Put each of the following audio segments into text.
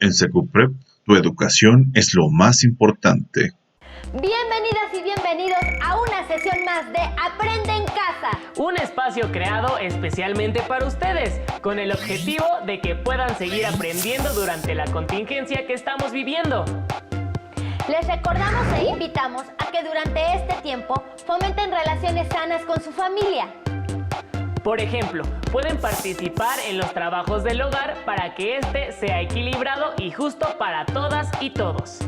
En Secuprep, tu educación es lo más importante. Bienvenidas y bienvenidos a una sesión más de Aprende en Casa. Un espacio creado especialmente para ustedes, con el objetivo de que puedan seguir aprendiendo durante la contingencia que estamos viviendo. Les recordamos e invitamos a que durante este tiempo fomenten relaciones sanas con su familia. Por ejemplo, pueden participar en los trabajos del hogar para que este sea equilibrado y justo para todas y todos.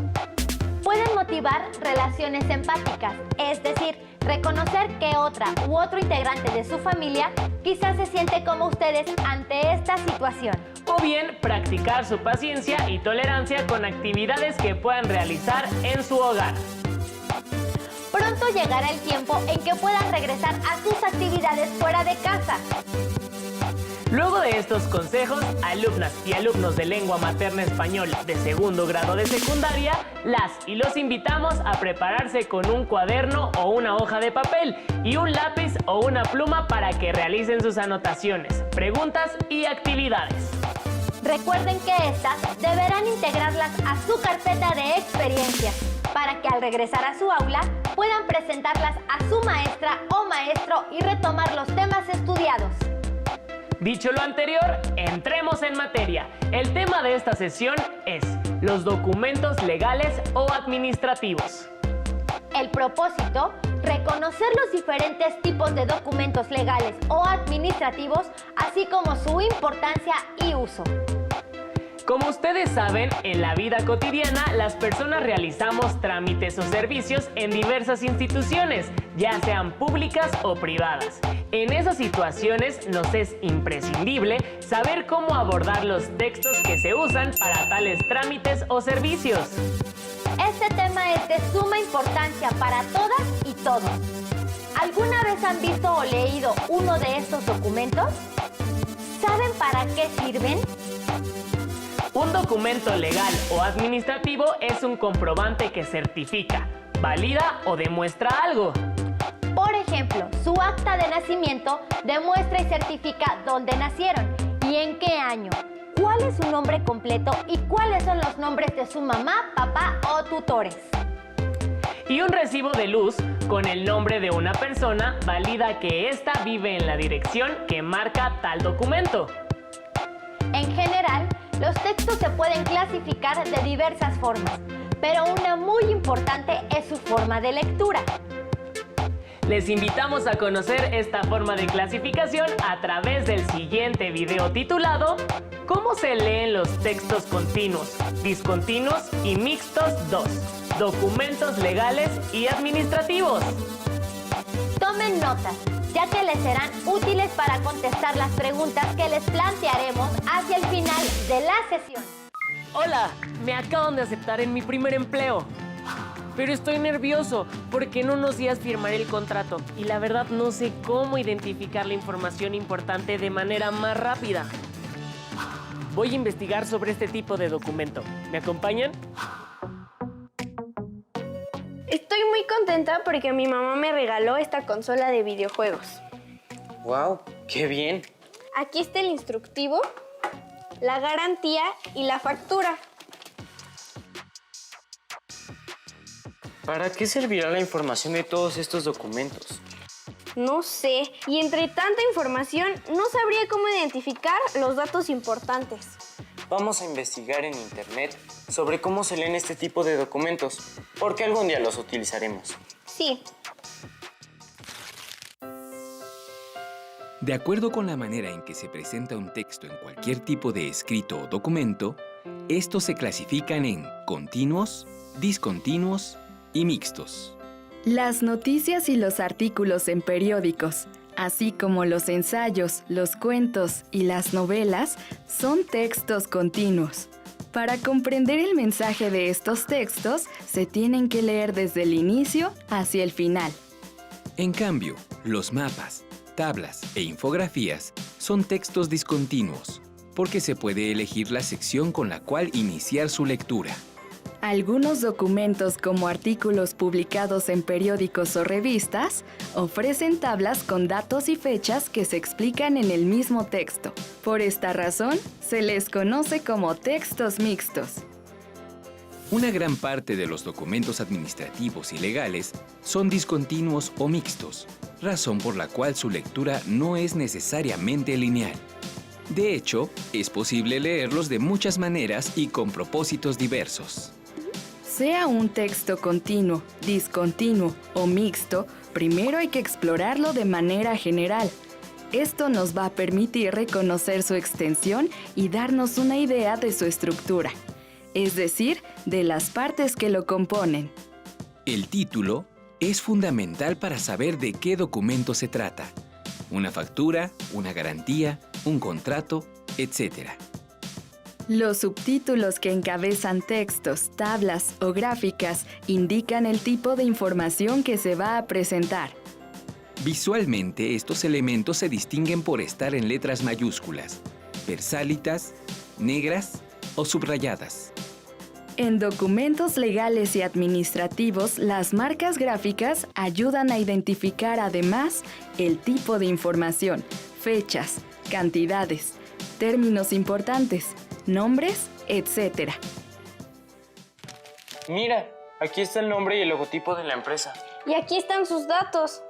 Pueden motivar relaciones empáticas, es decir, reconocer que otra u otro integrante de su familia quizás se siente como ustedes ante esta situación. O bien practicar su paciencia y tolerancia con actividades que puedan realizar en su hogar. Pronto llegará el tiempo en que puedan regresar a sus actividades fuera de casa. Luego de estos consejos, alumnas y alumnos de lengua materna español de segundo grado de secundaria, las y los invitamos a prepararse con un cuaderno o una hoja de papel y un lápiz o una pluma para que realicen sus anotaciones, preguntas y actividades. Recuerden que estas deberán integrarlas a su carpeta de experiencias para que al regresar a su aula puedan presentarlas a su maestra o maestro y retomar los temas estudiados. Dicho lo anterior, entremos en materia. El tema de esta sesión es los documentos legales o administrativos. El propósito, reconocer los diferentes tipos de documentos legales o administrativos, así como su importancia y uso. Como ustedes saben, en la vida cotidiana las personas realizamos trámites o servicios en diversas instituciones, ya sean públicas o privadas. En esas situaciones nos es imprescindible saber cómo abordar los textos que se usan para tales trámites o servicios. Este tema es de suma importancia para todas y todos. ¿Alguna vez han visto o leído uno de estos documentos? ¿Saben para qué sirven? Un documento legal o administrativo es un comprobante que certifica, valida o demuestra algo. Por ejemplo, su acta de nacimiento demuestra y certifica dónde nacieron y en qué año, cuál es su nombre completo y cuáles son los nombres de su mamá, papá o tutores. Y un recibo de luz con el nombre de una persona valida que ésta vive en la dirección que marca tal documento. En general, los textos se pueden clasificar de diversas formas, pero una muy importante es su forma de lectura. Les invitamos a conocer esta forma de clasificación a través del siguiente video titulado ¿Cómo se leen los textos continuos, discontinuos y mixtos 2? Documentos legales y administrativos. Tomen notas, ya que les serán útiles para contestar las preguntas que les plantearemos hacia el final de la sesión. Hola, me acaban de aceptar en mi primer empleo. Pero estoy nervioso porque en unos días firmaré el contrato y la verdad no sé cómo identificar la información importante de manera más rápida. Voy a investigar sobre este tipo de documento. ¿Me acompañan? Estoy muy contenta porque mi mamá me regaló esta consola de videojuegos. ¡Wow! ¡Qué bien! Aquí está el instructivo, la garantía y la factura. ¿Para qué servirá la información de todos estos documentos? No sé, y entre tanta información no sabría cómo identificar los datos importantes. Vamos a investigar en internet sobre cómo se leen este tipo de documentos, porque algún día los utilizaremos. Sí. De acuerdo con la manera en que se presenta un texto en cualquier tipo de escrito o documento, estos se clasifican en continuos, discontinuos y mixtos. Las noticias y los artículos en periódicos, así como los ensayos, los cuentos y las novelas, son textos continuos. Para comprender el mensaje de estos textos, se tienen que leer desde el inicio hacia el final. En cambio, los mapas, tablas e infografías son textos discontinuos, porque se puede elegir la sección con la cual iniciar su lectura. Algunos documentos, como artículos publicados en periódicos o revistas, ofrecen tablas con datos y fechas que se explican en el mismo texto. Por esta razón, se les conoce como textos mixtos. Una gran parte de los documentos administrativos y legales son discontinuos o mixtos, razón por la cual su lectura no es necesariamente lineal. De hecho, es posible leerlos de muchas maneras y con propósitos diversos. Sea un texto continuo, discontinuo o mixto, primero hay que explorarlo de manera general. Esto nos va a permitir reconocer su extensión y darnos una idea de su estructura, es decir, de las partes que lo componen. El título es fundamental para saber de qué documento se trata. Una factura, una garantía, un contrato, etc. Los subtítulos que encabezan textos, tablas o gráficas indican el tipo de información que se va a presentar. Visualmente, estos elementos se distinguen por estar en letras mayúsculas, versálitas, negras o subrayadas. En documentos legales y administrativos, las marcas gráficas ayudan a identificar además el tipo de información, fechas, cantidades, términos importantes, nombres, etc. Mira, aquí está el nombre y el logotipo de la empresa. Y aquí están sus datos.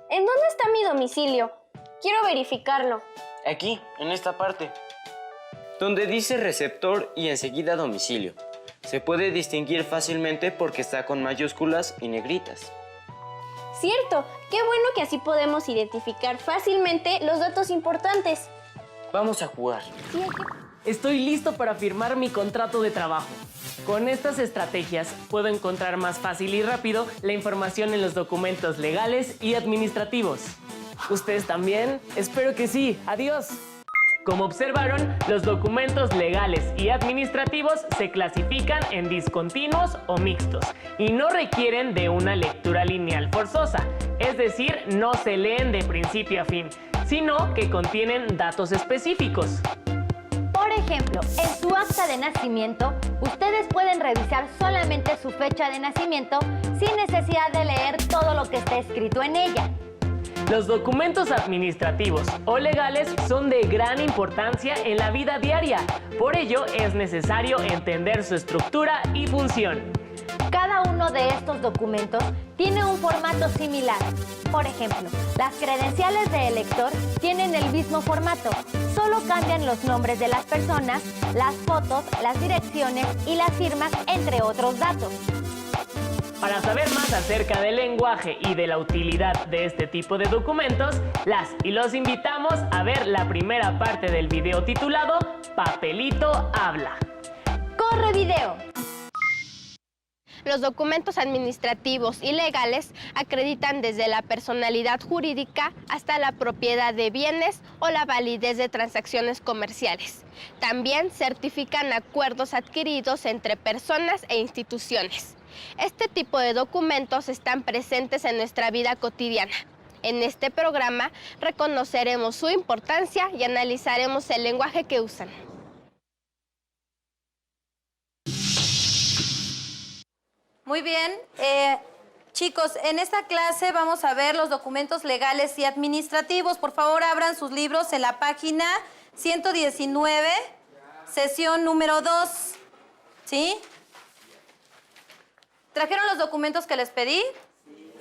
¿En dónde está mi domicilio? Quiero verificarlo. Aquí, en esta parte, donde dice receptor y enseguida domicilio. Se puede distinguir fácilmente porque está con mayúsculas y negritas. Cierto, qué bueno que así podemos identificar fácilmente los datos importantes. Vamos a jugar. Sí, Estoy listo para firmar mi contrato de trabajo. Con estas estrategias puedo encontrar más fácil y rápido la información en los documentos legales y administrativos. ¿Ustedes también? Espero que sí. Adiós. Como observaron, los documentos legales y administrativos se clasifican en discontinuos o mixtos y no requieren de una lectura lineal forzosa, es decir, no se leen de principio a fin, sino que contienen datos específicos. Por ejemplo, en su acta de nacimiento, ustedes pueden revisar solamente su fecha de nacimiento sin necesidad de leer todo lo que está escrito en ella. Los documentos administrativos o legales son de gran importancia en la vida diaria. Por ello, es necesario entender su estructura y función. Cada uno de estos documentos tiene un formato similar. Por ejemplo, las credenciales de elector tienen el mismo formato, solo cambian los nombres de las personas, las fotos, las direcciones y las firmas, entre otros datos. Para saber más acerca del lenguaje y de la utilidad de este tipo de documentos, las y los invitamos a ver la primera parte del video titulado Papelito habla. ¡Corre video! Los documentos administrativos y legales acreditan desde la personalidad jurídica hasta la propiedad de bienes o la validez de transacciones comerciales. También certifican acuerdos adquiridos entre personas e instituciones. Este tipo de documentos están presentes en nuestra vida cotidiana. En este programa reconoceremos su importancia y analizaremos el lenguaje que usan. Muy bien, chicos, en esta clase vamos a ver los documentos legales y administrativos. Por favor, abran sus libros en la página 119, sesión número 2, ¿sí? ¿Trajeron los documentos que les pedí? Sí.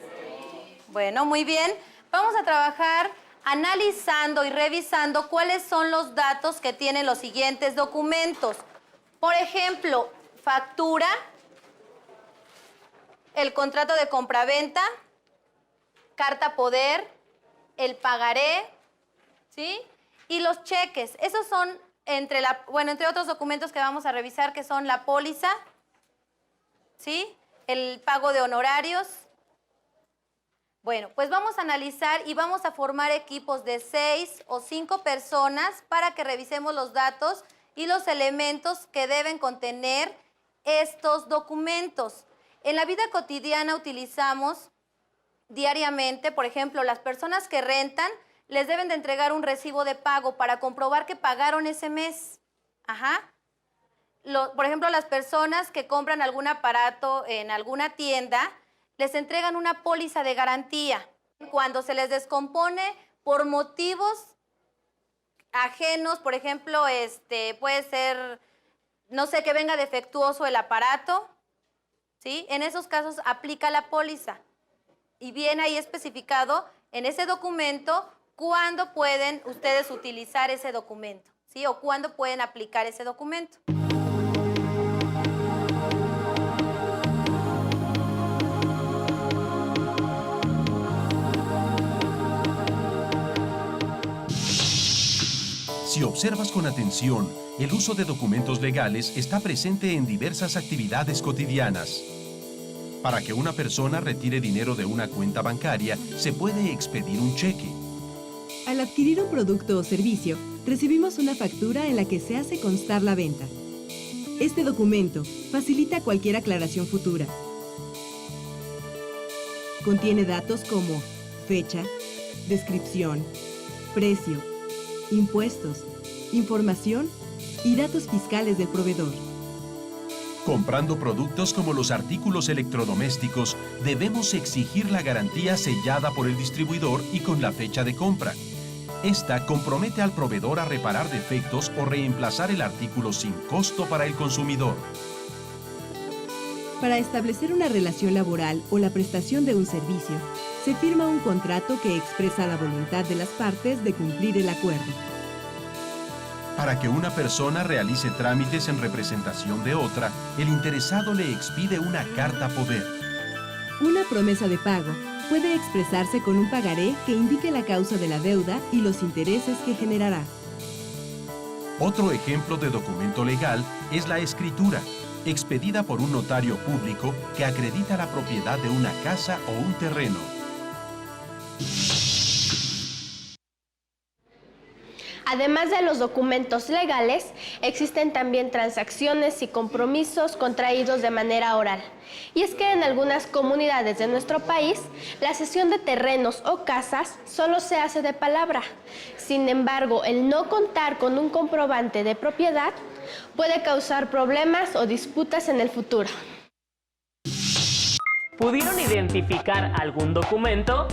Bueno, muy bien. Vamos a trabajar analizando y revisando cuáles son los datos que tienen los siguientes documentos. Por ejemplo, factura, el contrato de compraventa, carta poder, el pagaré, ¿sí? Y los cheques. Esos son entre otros documentos que vamos a revisar, que son la póliza, ¿sí? El pago de honorarios. Bueno, pues vamos a analizar y vamos a formar equipos de 6 o 5 personas para que revisemos los datos y los elementos que deben contener estos documentos. En la vida cotidiana utilizamos diariamente, por ejemplo, las personas que rentan les deben de entregar un recibo de pago para comprobar que pagaron ese mes. Ajá. por ejemplo, las personas que compran algún aparato en alguna tienda, les entregan una póliza de garantía. Cuando se les descompone por motivos ajenos, por ejemplo, puede ser, no sé, que venga defectuoso el aparato, ¿sí? En esos casos aplica la póliza y viene ahí especificado en ese documento cuándo pueden ustedes utilizar ese documento, ¿sí? O cuándo pueden aplicar ese documento. Si observas con atención, el uso de documentos legales está presente en diversas actividades cotidianas. Para que una persona retire dinero de una cuenta bancaria, se puede expedir un cheque. Al adquirir un producto o servicio, recibimos una factura en la que se hace constar la venta. Este documento facilita cualquier aclaración futura. Contiene datos como fecha, descripción, precio, impuestos, información y datos fiscales del proveedor. Comprando productos como los artículos electrodomésticos, debemos exigir la garantía sellada por el distribuidor y con la fecha de compra. Esta compromete al proveedor a reparar defectos o reemplazar el artículo sin costo para el consumidor. Para establecer una relación laboral o la prestación de un servicio, se firma un contrato que expresa la voluntad de las partes de cumplir el acuerdo. Para que una persona realice trámites en representación de otra, el interesado le expide una carta poder. Una promesa de pago puede expresarse con un pagaré que indique la causa de la deuda y los intereses que generará. Otro ejemplo de documento legal es la escritura, expedida por un notario público que acredita la propiedad de una casa o un terreno. Además de los documentos legales, existen también transacciones y compromisos contraídos de manera oral. Y es que en algunas comunidades de nuestro país, la cesión de terrenos o casas solo se hace de palabra. Sin embargo, el no contar con un comprobante de propiedad puede causar problemas o disputas en el futuro. ¿Pudieron identificar algún documento?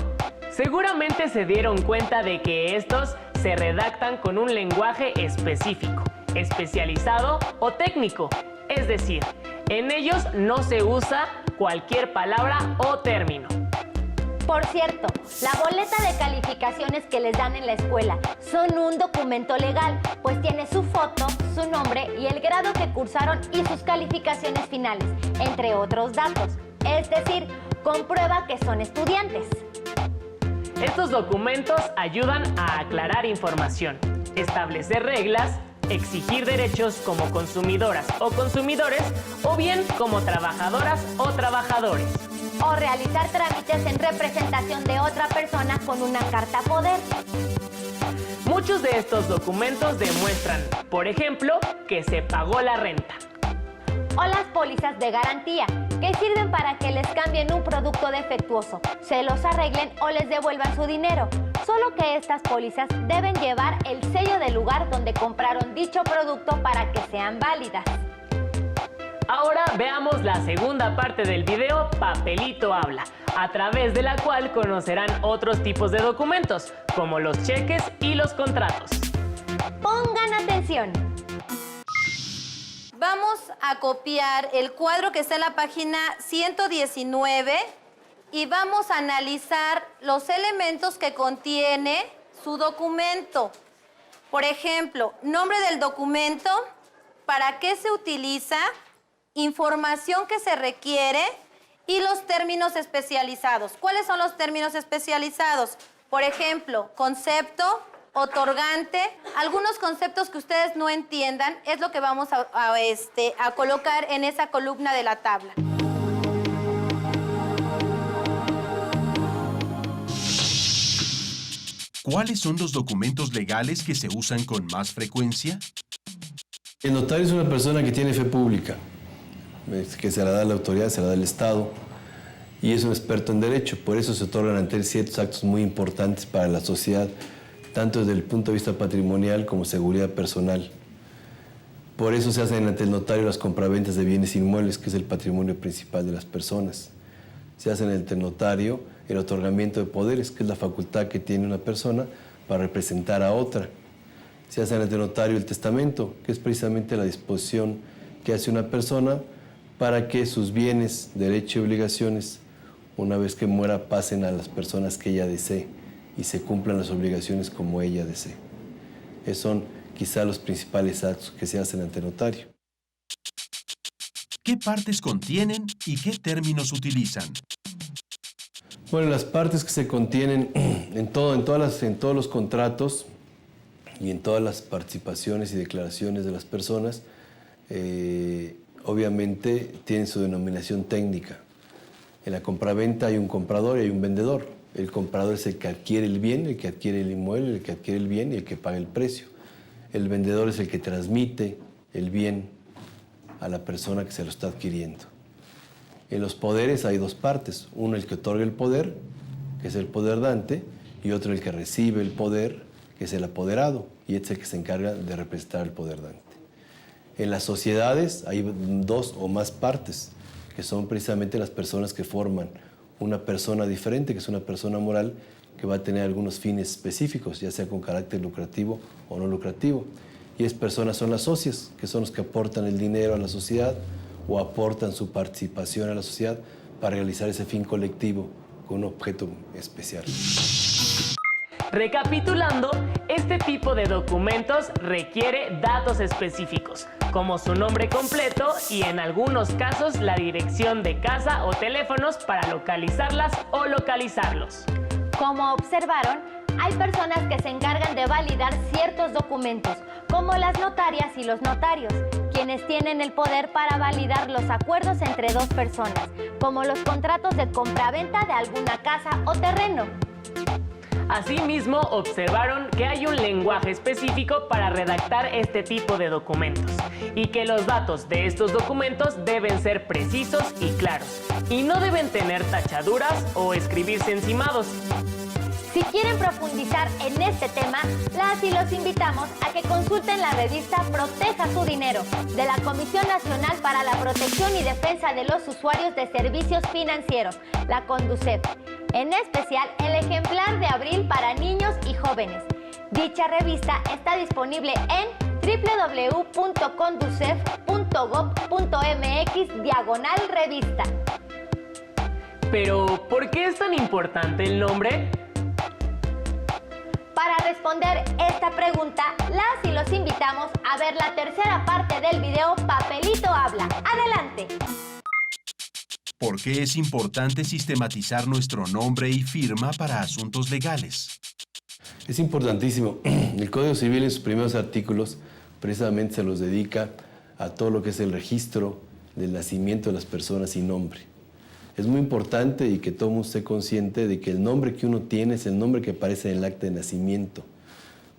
Seguramente se dieron cuenta de que estos se redactan con un lenguaje específico, especializado o técnico. Es decir, en ellos no se usa cualquier palabra o término. Por cierto, la boleta de calificaciones que les dan en la escuela son un documento legal, pues tiene su foto, su nombre y el grado que cursaron y sus calificaciones finales, entre otros datos. Es decir, comprueba que son estudiantes. Estos documentos ayudan a aclarar información, establecer reglas, exigir derechos como consumidoras o consumidores, o bien como trabajadoras o trabajadores. O realizar trámites en representación de otra persona con una carta poder. Muchos de estos documentos demuestran, por ejemplo, que se pagó la renta. O las pólizas de garantía, que sirven para que les cambien un producto defectuoso, se los arreglen o les devuelvan su dinero. Solo que estas pólizas deben llevar el sello del lugar donde compraron dicho producto para que sean válidas. Ahora veamos la segunda parte del video Papelito Habla, a través de la cual conocerán otros tipos de documentos, como los cheques y los contratos. Pongan atención. Vamos a copiar el cuadro que está en la página 119 y vamos a analizar los elementos que contiene su documento. Por ejemplo, nombre del documento, para qué se utiliza, información que se requiere y los términos especializados. ¿Cuáles son los términos especializados? Por ejemplo, concepto, otorgante, algunos conceptos que ustedes no entiendan es lo que vamos a colocar en esa columna de la tabla. ¿Cuáles son los documentos legales que se usan con más frecuencia? El notario es una persona que tiene fe pública, que se la da la autoridad, se la da el Estado, y es un experto en derecho. Por eso se otorgan ante él ciertos actos muy importantes para la sociedad, tanto desde el punto de vista patrimonial como seguridad personal. Por eso se hacen ante el notario las compraventas de bienes inmuebles, que es el patrimonio principal de las personas. Se hace ante el notario el otorgamiento de poderes, que es la facultad que tiene una persona para representar a otra. Se hace ante el notario el testamento, que es precisamente la disposición que hace una persona para que sus bienes, derechos y obligaciones, una vez que muera, pasen a las personas que ella desee y se cumplan las obligaciones como ella desee. Esos son quizá los principales actos que se hacen ante el notario. ¿Qué partes contienen y qué términos utilizan? Bueno, las partes que se contienen en todos los contratos y en todas las participaciones y declaraciones de las personas, obviamente tienen su denominación técnica. En la compraventa hay un comprador y hay un vendedor. El comprador es el que adquiere el bien, el que adquiere el inmueble, el que adquiere el bien y el que paga el precio. El vendedor es el que transmite el bien a la persona que se lo está adquiriendo. En los poderes hay dos partes. Uno, el que otorga el poder, que es el poder dante, y otro, el que recibe el poder, que es el apoderado, y este es el que se encarga de representar el poder dante. En las sociedades hay dos o más partes, que son precisamente las personas que forman una persona diferente, que es una persona moral, que va a tener algunos fines específicos, ya sea con carácter lucrativo o no lucrativo. Y esas personas son las socias, que son los que aportan el dinero a la sociedad o aportan su participación a la sociedad para realizar ese fin colectivo con un objeto especial. Recapitulando, este tipo de documentos requiere datos específicos, como su nombre completo y en algunos casos la dirección de casa o teléfonos para localizarlas o localizarlos. Como observaron, hay personas que se encargan de validar ciertos documentos, como las notarias y los notarios, quienes tienen el poder para validar los acuerdos entre dos personas, como los contratos de compraventa de alguna casa o terreno. Asimismo, observaron que hay un lenguaje específico para redactar este tipo de documentos y que los datos de estos documentos deben ser precisos y claros y no deben tener tachaduras o escribirse encimados. Si quieren profundizar en este tema, las y los invitamos a que consulten la revista Proteja su Dinero, de la Comisión Nacional para la Protección y Defensa de los Usuarios de Servicios Financieros, la CONDUCEF. En especial, el ejemplar de abril para niños y jóvenes. Dicha revista está disponible en www.conducef.gov.mx/revista. Pero, ¿por qué es tan importante el nombre? Para responder esta pregunta, las y los invitamos a ver la tercera parte del video Papelito Habla. ¡Adelante! ¿Por qué es importante sistematizar nuestro nombre y firma para asuntos legales? Es importantísimo. El Código Civil en sus primeros artículos precisamente se los dedica a todo lo que es el registro del nacimiento de las personas y nombre. Es muy importante y que todo mundo esté consciente de que el nombre que uno tiene es el nombre que aparece en el acta de nacimiento,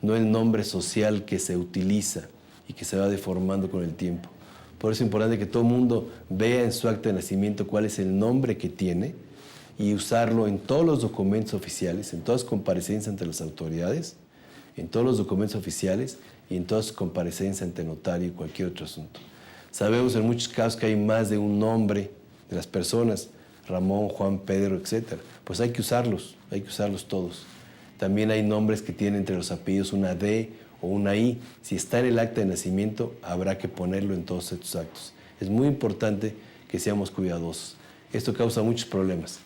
no el nombre social que se utiliza y que se va deformando con el tiempo. Por eso es importante que todo el mundo vea en su acta de nacimiento cuál es el nombre que tiene y usarlo en todos los documentos oficiales, en todas las comparecencias ante las autoridades, en todos los documentos oficiales y en todas sus comparecencias ante notario y cualquier otro asunto. Sabemos en muchos casos que hay más de un nombre de las personas, Ramón, Juan, Pedro, etc. Pues hay que usarlos todos. También hay nombres que tienen entre los apellidos una D o una I. Si está en el acta de nacimiento, habrá que ponerlo en todos estos actos. Es muy importante que seamos cuidadosos. Esto causa muchos problemas.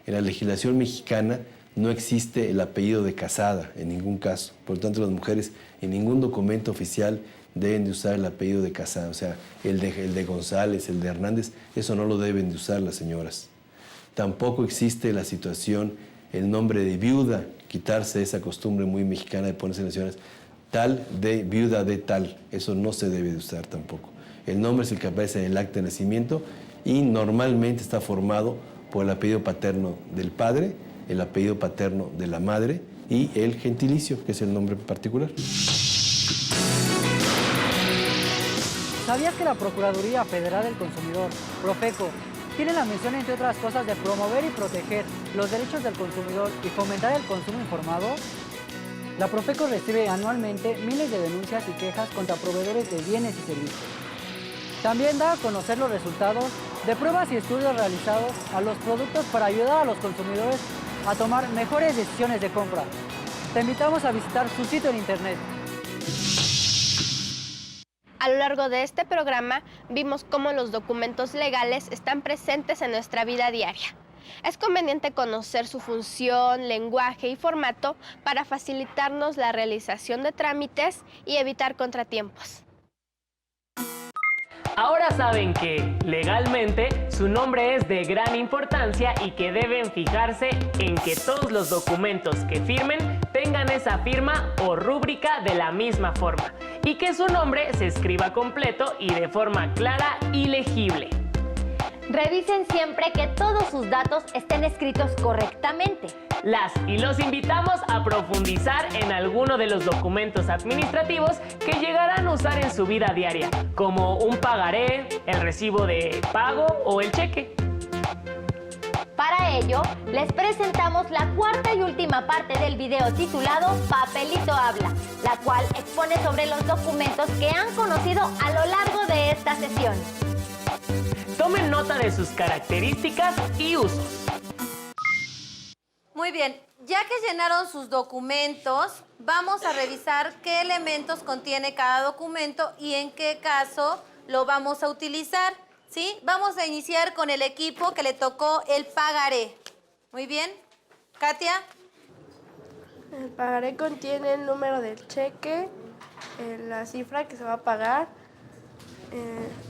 En la legislación mexicana no existe el apellido de casada en ningún caso. Por lo tanto, las mujeres en ningún documento oficial deben de usar el apellido de casada. O sea, el de González, el de Hernández, eso no lo deben de usar las señoras. Tampoco existe la situación, el nombre de viuda, quitarse esa costumbre muy mexicana de ponerse en las señoras, tal de viuda de tal. Eso no se debe de usar tampoco. El nombre es el que aparece en el acta de nacimiento y normalmente está formado por el apellido paterno del padre, el apellido paterno de la madre y el gentilicio, que es el nombre particular. ¿Sabías que la Procuraduría Federal del Consumidor, Profeco, tiene la misión, entre otras cosas, de promover y proteger los derechos del consumidor y fomentar el consumo informado? La Profeco recibe anualmente miles de denuncias y quejas contra proveedores de bienes y servicios. También da a conocer los resultados de pruebas y estudios realizados a los productos para ayudar a los consumidores a tomar mejores decisiones de compra. Te invitamos a visitar su sitio en internet. A lo largo de este programa vimos cómo los documentos legales están presentes en nuestra vida diaria. Es conveniente conocer su función, lenguaje y formato para facilitarnos la realización de trámites y evitar contratiempos. Ahora saben que, legalmente, su nombre es de gran importancia y que deben fijarse en que todos los documentos que firmen tengan esa firma o rúbrica de la misma forma y que su nombre se escriba completo y de forma clara y legible. Revisen siempre que todos sus datos estén escritos correctamente. Las y los invitamos a profundizar en alguno de los documentos administrativos que llegarán a usar en su vida diaria, como un pagaré, el recibo de pago o el cheque. Para ello, les presentamos la cuarta y última parte del video titulado Papelito Habla, la cual expone sobre los documentos que han conocido a lo largo de esta sesión. Tomen nota de sus características y usos. Muy bien, ya que llenaron sus documentos, vamos a revisar qué elementos contiene cada documento y en qué caso lo vamos a utilizar, ¿sí? Vamos a iniciar con el equipo que le tocó el pagaré. Muy bien, Katia. El pagaré contiene el número del cheque, la cifra que se va a pagar,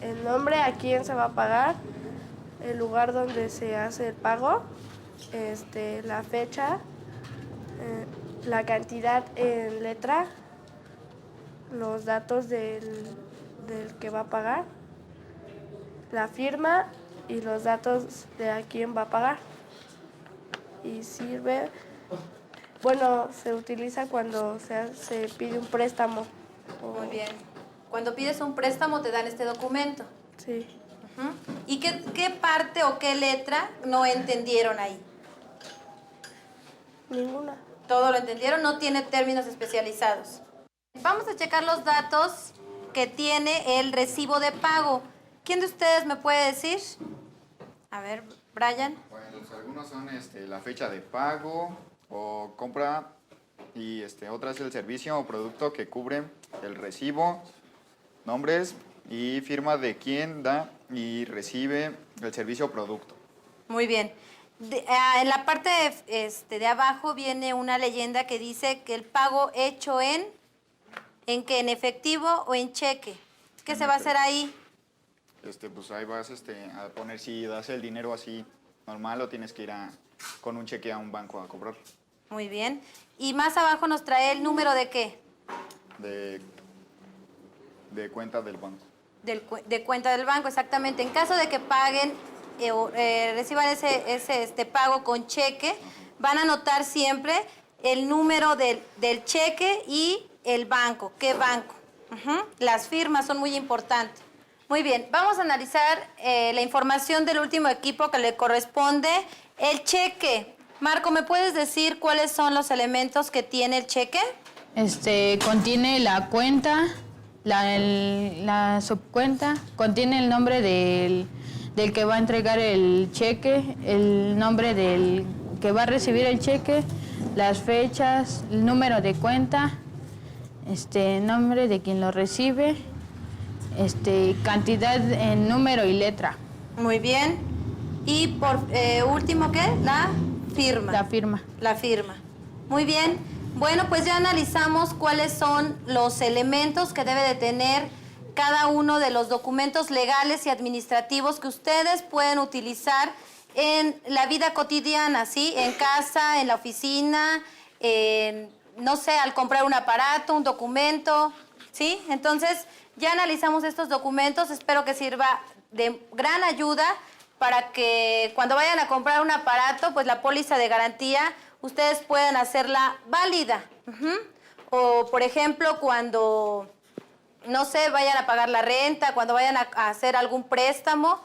el nombre a quién se va a pagar, el lugar donde se hace el pago, la fecha, la cantidad en letra, los datos del que va a pagar, la firma y los datos de a quién va a pagar. Y sirve, bueno, se utiliza cuando se pide un préstamo. Muy bien. Cuando pides un préstamo te dan este documento. Sí. ¿Y qué parte o qué letra no entendieron ahí? Ninguna. Todo lo entendieron, no tiene términos especializados. Vamos a checar los datos que tiene el recibo de pago. ¿Quién de ustedes me puede decir? A ver, Brian. Bueno, algunos son la fecha de pago o compra y otra es el servicio o producto que cubre el recibo, nombres y firma de quien da y recibe el servicio o producto. Muy bien. En la parte de abajo viene una leyenda que dice que el pago hecho ¿en qué? ¿En efectivo o en cheque? ¿Qué se va a hacer ahí? Pues ahí vas a poner si das el dinero así normal o tienes que ir con un cheque a un banco a cobrar. Muy bien. Y más abajo nos trae el número de ¿qué? De cuenta del banco. De cuenta del banco, exactamente. En caso de que paguen reciban ese pago con cheque, van a anotar siempre el número del cheque y el banco. ¿Qué banco? Las firmas son muy importantes. Muy bien, vamos a analizar la información del último equipo que le corresponde, el cheque. Marco, ¿me puedes decir cuáles son los elementos que tiene el cheque? Contiene la cuenta, la subcuenta, contiene el nombre del que va a entregar el cheque, el nombre del que va a recibir el cheque, las fechas, el número de cuenta, nombre de quien lo recibe, cantidad en número y letra. Muy bien. Y por último, ¿qué? La firma. La firma. La firma. Muy bien. Bueno, pues ya analizamos cuáles son los elementos que debe de tener cada uno de los documentos legales y administrativos que ustedes pueden utilizar en la vida cotidiana, ¿sí? En casa, en la oficina, no sé, al comprar un aparato, un documento, ¿sí? Entonces, ya analizamos estos documentos, espero que sirva de gran ayuda para que cuando vayan a comprar un aparato, pues la póliza de garantía, ustedes puedan hacerla válida. O, por ejemplo, cuando, no sé, vayan a pagar la renta, cuando vayan a hacer algún préstamo,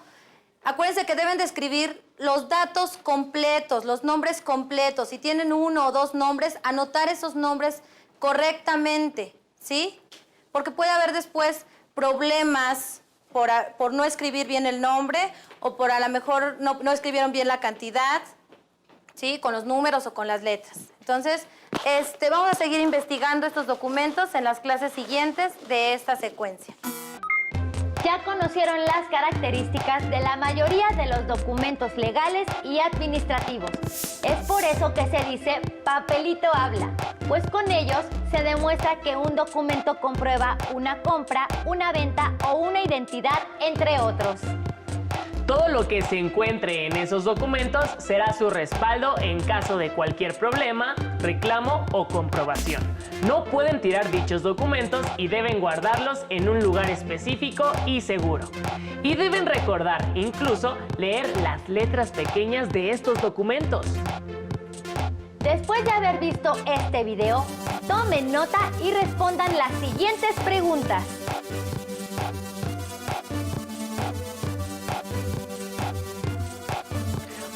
acuérdense que deben de escribir los datos completos, los nombres completos. Si tienen uno o dos nombres, anotar esos nombres correctamente, ¿sí? Porque puede haber después problemas por no escribir bien el nombre o por a lo mejor no escribieron bien la cantidad, ¿sí? Con los números o con las letras. Entonces, vamos a seguir investigando estos documentos en las clases siguientes de esta secuencia. Ya conocieron las características de la mayoría de los documentos legales y administrativos. Es por eso que se dice papelito habla, pues con ellos se demuestra que un documento comprueba una compra, una venta o una identidad, entre otros. Todo lo que se encuentre en esos documentos será su respaldo en caso de cualquier problema, reclamo o comprobación. No pueden tirar dichos documentos y deben guardarlos en un lugar específico y seguro. Y deben recordar, incluso, leer las letras pequeñas de estos documentos. Después de haber visto este video, tomen nota y respondan las siguientes preguntas.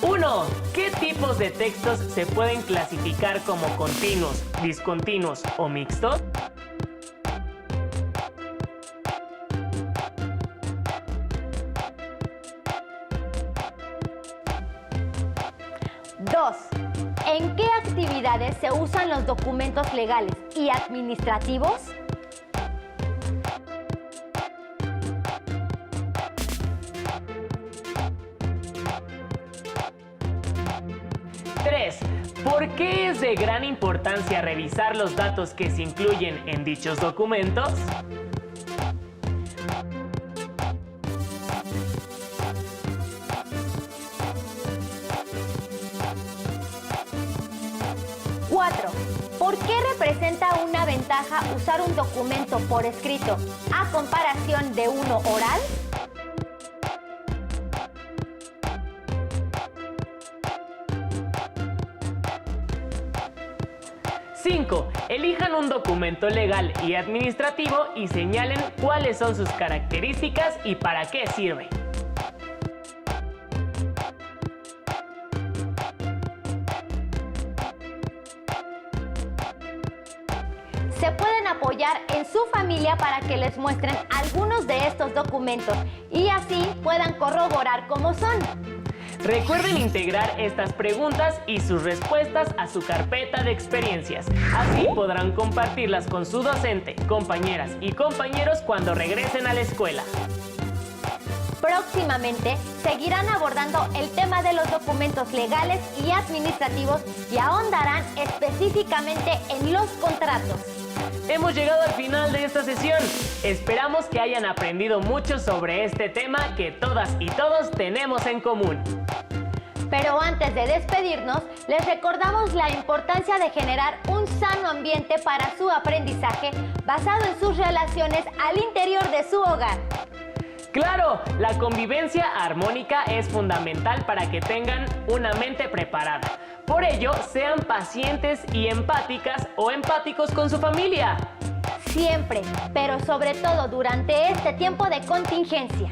1. ¿Qué tipos de textos se pueden clasificar como continuos, discontinuos o mixtos? 2. ¿En qué actividades se usan los documentos legales y administrativos? 3. ¿Por qué es de gran importancia revisar los datos que se incluyen en dichos documentos? 4. ¿Por qué representa una ventaja usar un documento por escrito a comparación de uno oral? 5. Elijan un documento legal y administrativo y señalen cuáles son sus características y para qué sirve. Se pueden apoyar en su familia para que les muestren algunos de estos documentos y así puedan corroborar cómo son. Recuerden integrar estas preguntas y sus respuestas a su carpeta de experiencias. Así podrán compartirlas con su docente, compañeras y compañeros cuando regresen a la escuela. Próximamente seguirán abordando el tema de los documentos legales y administrativos y ahondarán específicamente en los contratos. Hemos llegado al final de esta sesión. Esperamos que hayan aprendido mucho sobre este tema que todas y todos tenemos en común. Pero antes de despedirnos, les recordamos la importancia de generar un sano ambiente para su aprendizaje basado en sus relaciones al interior de su hogar. ¡Claro! La convivencia armónica es fundamental para que tengan una mente preparada. Por ello, sean pacientes y empáticas o empáticos con su familia. Siempre, pero sobre todo durante este tiempo de contingencia.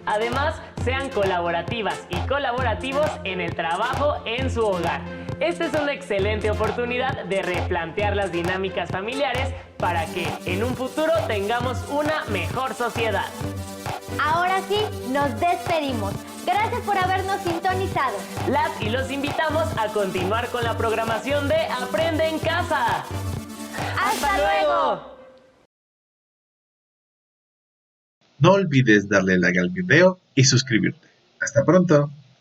Además, sean colaborativas y colaborativos en el trabajo en su hogar. Esta es una excelente oportunidad de replantear las dinámicas familiares para que en un futuro tengamos una mejor sociedad. Ahora sí, nos despedimos. Gracias por habernos sintonizado. Las y los invitamos a continuar con la programación de Aprende en Casa. ¡Hasta luego! No olvides darle like al video y suscribirte. ¡Hasta pronto!